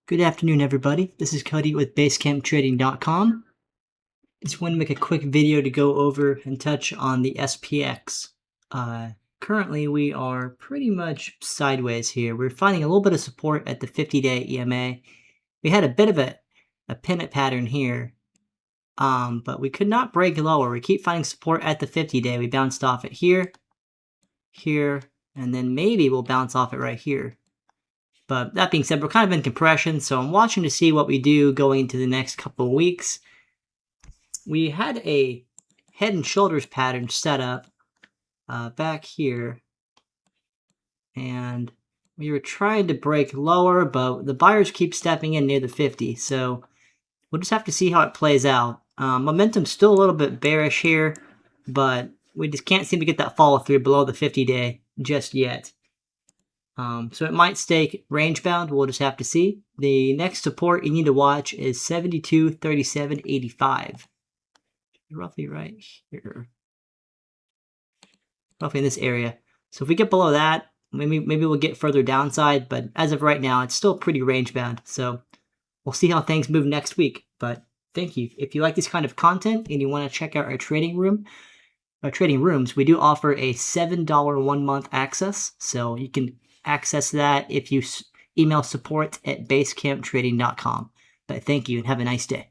Good afternoon, everybody. This is Cody with BasecampTrading.com. Just want to make a quick video to go over and touch on the SPX. Currently, we are pretty much sideways here. We're finding a little bit of support at the 50-day EMA. We had a bit of a pennant pattern here, but we could not break lower. We keep finding support at the 50-day. We bounced off it here, and then maybe we'll bounce off it right here. But that being said, we're kind of in compression, so I'm watching to see what we do going into the next couple of weeks. We had a head and shoulders pattern set up back here, and we were trying to break lower, but the buyers keep stepping in near the 50, so we'll just have to see how it plays out. Momentum's still a little bit bearish here, but we just can't seem to get that follow through below the 50-day just yet. So it might stay range bound. We'll just have to see. The next support you need to watch is 72.3785. Roughly right here. Roughly in this area. So if we get below that, maybe we'll get further downside, but as of right now, it's still pretty range bound. So we'll see how things move next week. But thank you. If you like this kind of content and you want to check out our trading rooms, we do offer a $7 1-month access. So you can access that if you email support@basecamptrading.com. But thank you and have a nice day.